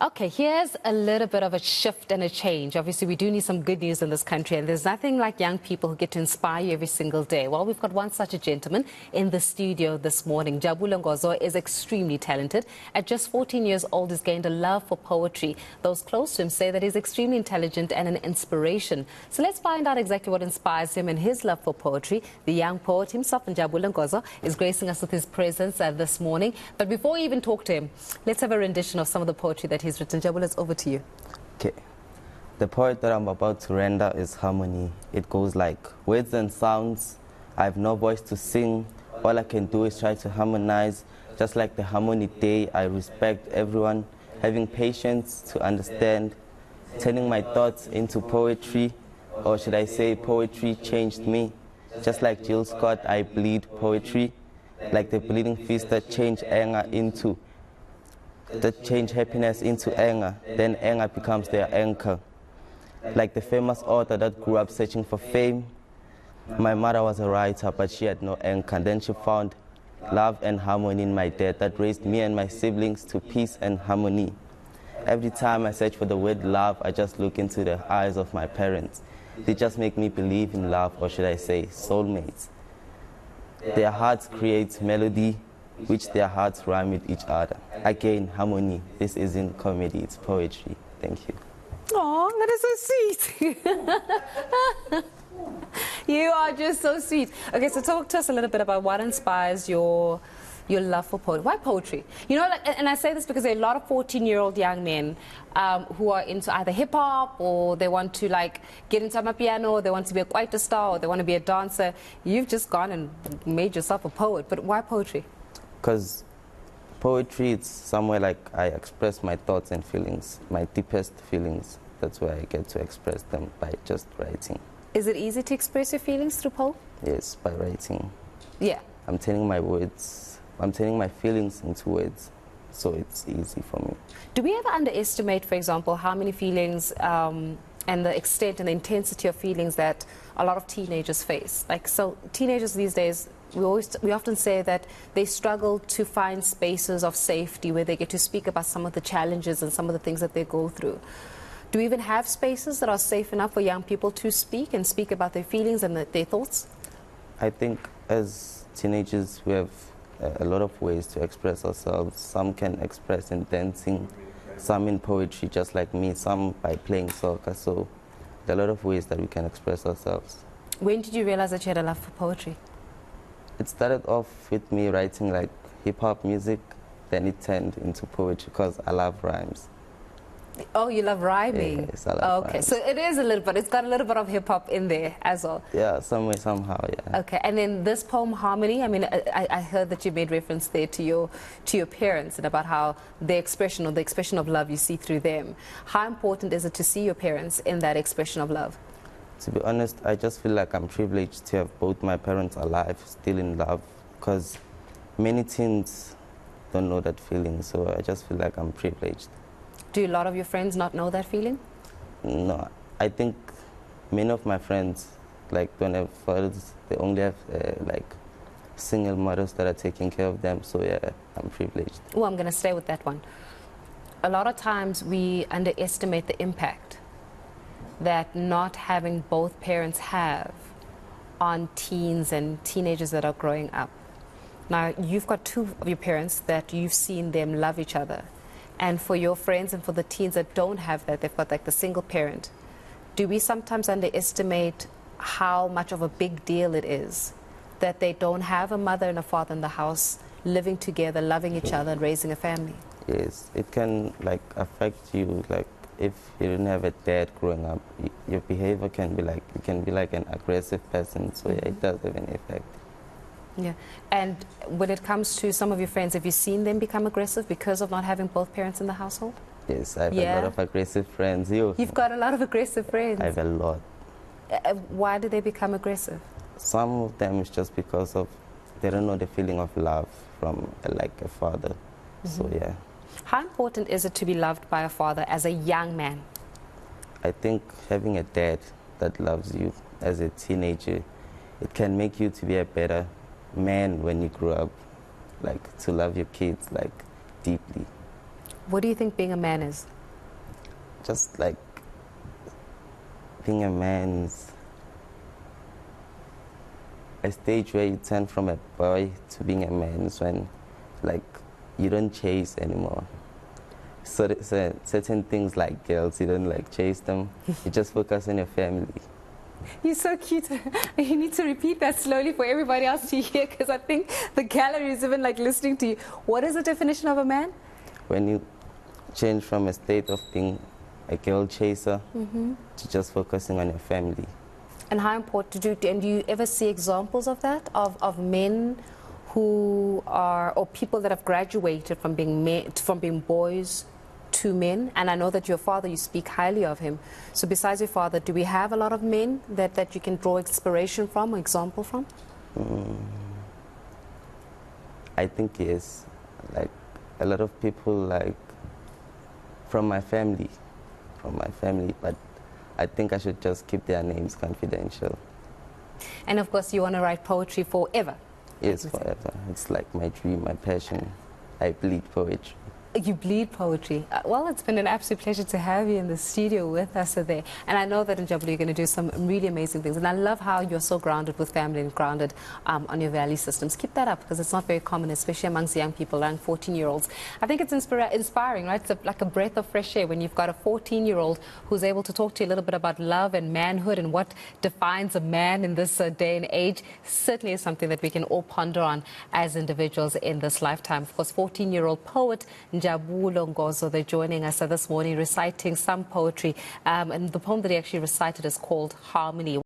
Okay, here's a little bit of a shift and a change. Obviously, we do need some good news in this country, and there's nothing like young people who get to inspire you every single day. Well, we've got one such a gentleman in the studio this morning. Njabulo Ngozo is extremely talented. At just 14 years old, he's gained a love for poetry. Those close to him say that he's extremely intelligent and an inspiration. So let's find out exactly what inspires him and his love for poetry. The young poet himself, Njabulo Ngozo, is gracing us with his presence this morning. But before we even talk to him, let's have a rendition of some of the poetry that he's written. Njabulo, it's over to you. Okay. The poem that I'm about to render is harmony. It goes like, words and sounds, I have no voice to sing. All I can do is try to harmonize. Just like the harmony day, I respect everyone, having patience to understand, turning my thoughts into poetry, or should I say poetry changed me. Just like Jill Scott, I bleed poetry, like the bleeding fish that change happiness into anger, then anger becomes their anchor. Like the famous author that grew up searching for fame, my mother was a writer, but she had no anchor. Then she found love and harmony in my dad that raised me and my siblings to peace and harmony. Every time I search for the word love, I just look into the eyes of my parents. They just make me believe in love, or should I say soulmates. Their hearts create melody, which their hearts rhyme with each other. Again, harmony. This isn't comedy, it's poetry. Thank you. Oh, that is so sweet. You are just so sweet. Okay, so talk to us a little bit about what inspires your love for poetry. Why poetry? You know, like, and I say this because there are a lot of 14-year-old young men who are into either hip-hop, or they want to like get into a piano, or they want to be a kwaito star, or they want to be a dancer. You've just gone and made yourself a poet, but why poetry? Because poetry, it's somewhere like I express my thoughts and feelings, my deepest feelings. That's where I get to express them, by just writing. Is it easy to express your feelings through poem? Yes, by writing. Yeah. I'm turning my feelings into words, so it's easy for me. Do we ever underestimate, for example, how many feelings and the extent and the intensity of feelings that a lot of teenagers face? Like, so teenagers these days, we often say that they struggle to find spaces of safety where they get to speak about some of the challenges and some of the things that they go through. Do we even have spaces that are safe enough for young people to speak and speak about their feelings and their thoughts? I think as teenagers we have a lot of ways to express ourselves. Some can express in dancing, some in poetry, just like me, some by playing soccer. So there are a lot of ways that we can express ourselves. When did you realize that you had a love for poetry? It started off with me writing like hip-hop music, then it turned into poetry because I love rhymes. Oh, you love rhyming? Yes, I love rhymes. So it is a little bit, it's got a little bit of hip-hop in there as well? Yeah, some way, somehow, yeah. Okay, and then this poem, Harmony, I mean, I heard that you made reference there to your parents and about how the expression of love you see through them. How important is it to see your parents in that expression of love? To be honest, I just feel like I'm privileged to have both my parents alive, still in love, because many teens don't know that feeling, so I just feel like I'm privileged. Do a lot of your friends not know that feeling? No, I think many of my friends like don't have fathers, they only have like single mothers that are taking care of them, so yeah, I'm privileged. Oh, I'm going to stay with that one. A lot of times we underestimate the impact that not having both parents have on teens and teenagers that are growing up. Now, you've got two of your parents that you've seen them love each other. And for your friends and for the teens that don't have that, they've got like the single parent. Do we sometimes underestimate how much of a big deal it is that they don't have a mother and a father in the house living together, loving each other and raising a family? Yes, it can like affect you. Like if you didn't have a dad growing up, your behavior can be like, you can be like an aggressive person. So yeah, it does have an effect. Yeah, and when it comes to some of your friends, have you seen them become aggressive because of not having both parents in the household? Yes, I have a lot of aggressive friends. You've got a lot of aggressive friends? I have a lot. Why do they become aggressive? Some of them is just because of, they don't know the feeling of love from like a father. So yeah. How important is it to be loved by a father as a young man? I think having a dad that loves you as a teenager, it can make you to be a better man when you grow up, like to love your kids like deeply. What do you think being a man is? Just like being a man is a stage where you turn from a boy to being a man is when, like, you don't chase anymore. So certain things like girls, you don't like chase them. You just focus on your family. You're so cute. You need to repeat that slowly for everybody else to hear, because I think the gallery is even like listening to you. What is the definition of a man? When you change from a state of being a girl chaser to just focusing on your family. And how important do you ever see examples of that, of men who are, or people that have graduated from being boys to men? And I know that your father, you speak highly of him. So besides your father, do we have a lot of men that you can draw inspiration from, or example from? I think yes. Like a lot of people, like from my family, but I think I should just keep their names confidential. And of course, you want to write poetry forever. Yes, forever. It's like my dream, my passion. I bleed poetry. You bleed poetry. Well, it's been an absolute pleasure to have you in the studio with us today. And I know that in Njabulo you're going to do some really amazing things. And I love how you're so grounded with family and grounded on your value systems. Keep that up, because it's not very common, especially amongst young people, young 14-year-olds. I think it's inspiring, right? It's like a breath of fresh air when you've got a 14-year-old who's able to talk to you a little bit about love and manhood and what defines a man in this day and age. Certainly is something that we can all ponder on as individuals in this lifetime. Of course, 14-year-old poet Njabulo Ngozo, they're joining us this morning reciting some poetry, and the poem that he actually recited is called Harmony.